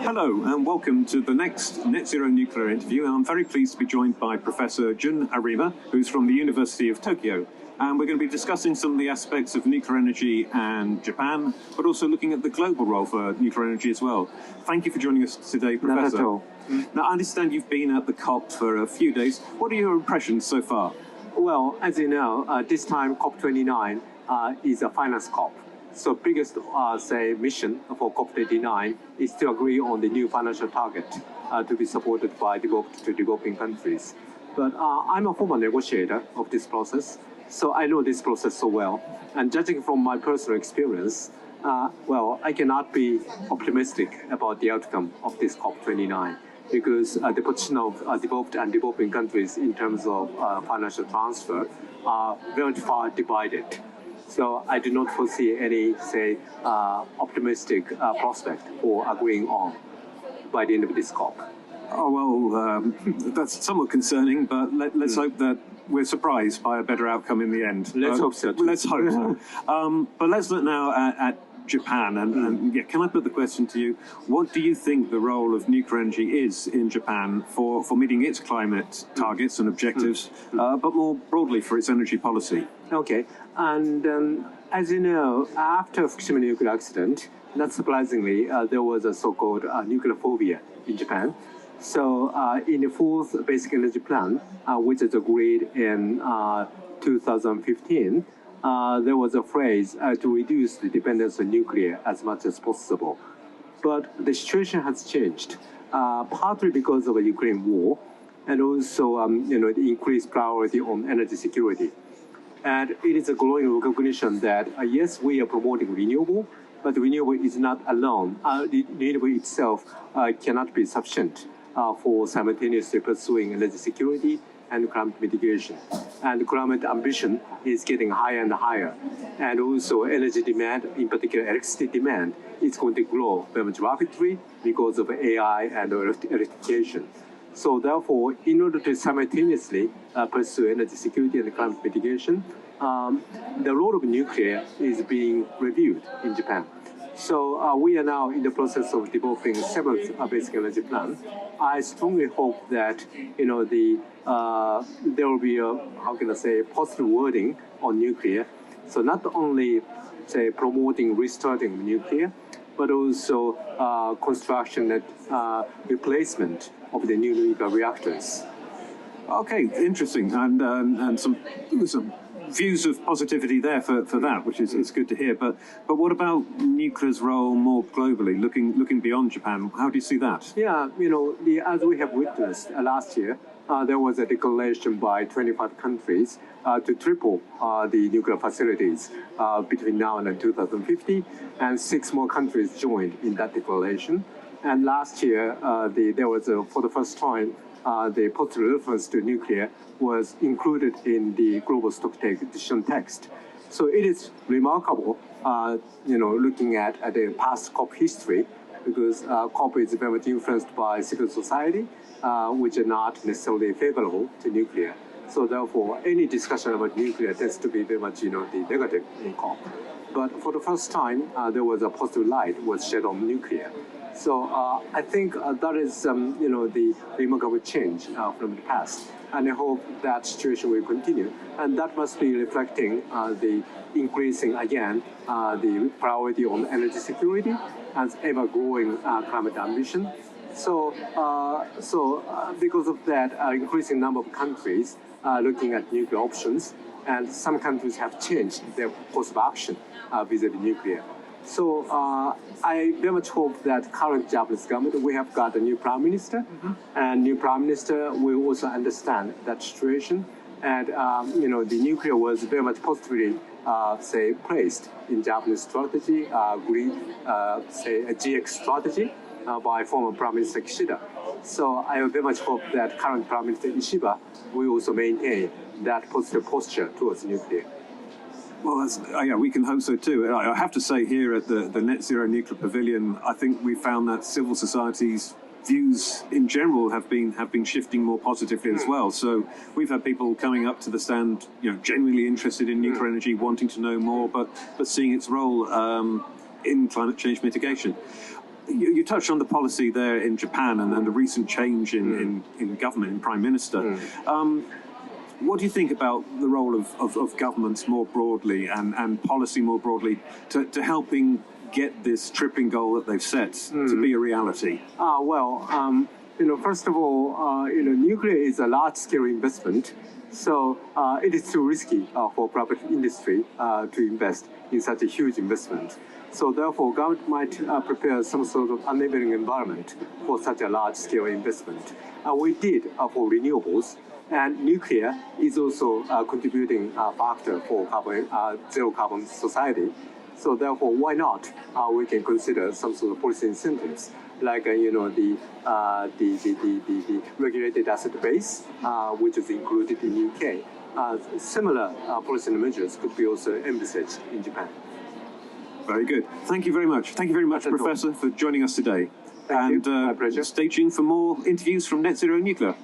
Hello and welcome to the next Net Zero Nuclear interview. And I'm very pleased to be joined by Professor Jun Arima, who's from the University of Tokyo. And we're going to be discussing some of the aspects of nuclear energy and Japan, but also looking at the global role for nuclear energy as well. Thank you for joining us today, Professor. Not at all. Now, I understand you've been at the COP for a few days. What are your impressions so far? Well, as you know, this time COP29 is a finance COP. So biggest, mission for COP29 is to agree on the new financial target to be supported by developed to developing countries. But I'm a former negotiator of this process, so I know this process so well. And judging from my personal experience, I cannot be optimistic about the outcome of this COP29 because the position of developed and developing countries in terms of financial transfer are very far divided. So I do not foresee any, optimistic prospect for agreeing on by the end of this COP. Oh, well, that's somewhat concerning, but let's hope that we're surprised by a better outcome in the end. Let's hope so. Let's hope so. But let's look now at Japan. And can I put the question to you? What do you think the role of nuclear energy is in Japan for meeting its climate targets and objectives, but more broadly for its energy policy? Okay. And as you know, after Fukushima nuclear accident, not surprisingly, there was a so-called nuclear phobia in Japan. So in the fourth basic energy plan, which is agreed in 2015, there was a phrase to reduce the dependence on nuclear as much as possible. But the situation has changed, partly because of the Ukraine war, and also the increased priority on energy security. And it is a growing recognition that, yes, we are promoting renewable, but renewable is not alone. Renewable itself cannot be sufficient for simultaneously pursuing energy security and climate mitigation. And climate ambition is getting higher and higher. And also energy demand, in particular electricity demand, is going to grow very much rapidly because of AI and electrification. So therefore, in order to simultaneously pursue energy security and climate mitigation, the role of nuclear is being reviewed in Japan. So we are now in the process of developing seventh basic energy plan. I strongly hope that there will be a positive wording on nuclear. So not only promoting restarting nuclear, but also construction and replacement of the new nuclear reactors. Okay, interesting, and some views of positivity there for that, which is good to hear. But what about nuclear's role more globally, looking beyond Japan? How do you see that? Yeah, as we have witnessed last year, there was a declaration by 25 countries to triple the nuclear facilities between now and 2050, and 6 more countries joined in that declaration. And last year, there was, for the first time, the positive reference to nuclear was included in the global stocktake decision text. So it is remarkable, looking at the past COP history, because COP is very much influenced by civil society, which are not necessarily favorable to nuclear. So therefore, any discussion about nuclear tends to be very much, the negative in COP. But for the first time, there was a positive light was shed on nuclear. So I think that is, the remarkable change from the past. And I hope that situation will continue. And that must be reflecting the increasing, again, the priority on energy security and ever-growing climate ambition. So, because of that, increasing number of countries looking at nuclear options, and some countries have changed their course of action vis-a-vis nuclear. So I very much hope that current Japanese government, we have got a new prime minister, and new prime minister will also understand that situation. And the nuclear was very much positively, placed in Japanese strategy, green, a GX strategy by former Prime Minister Kishida. So I very much hope that current Prime Minister Ishiba will also maintain that positive posture towards nuclear. Well, yeah, we can hope so too. I have to say here at the Net Zero Nuclear Pavilion, I think we found that civil society's views in general have been shifting more positively as well. So we've had people coming up to the stand, genuinely interested in nuclear energy, wanting to know more, but seeing its role in climate change mitigation. you touched on the policy there in Japan and the recent change in government, in Prime Minister. What do you think about the role of governments more broadly and policy more broadly to helping get this tripling goal that they've set to be a reality? First of all, nuclear is a large-scale investment, so it is too risky for private industry to invest in such a huge investment. So therefore, government might prepare some sort of enabling environment for such a large-scale investment. We did for renewables, and nuclear is also a contributing factor for zero carbon society. So therefore, why not? We can consider some sort of policy incentives, like the regulated asset base, which is included in UK. Similar policy measures could be also envisaged in Japan. Very good. Thank you very much. Thank you very much, Professor, for joining us today. Thank you. My pleasure. Stay tuned for more interviews from Net Zero Nuclear.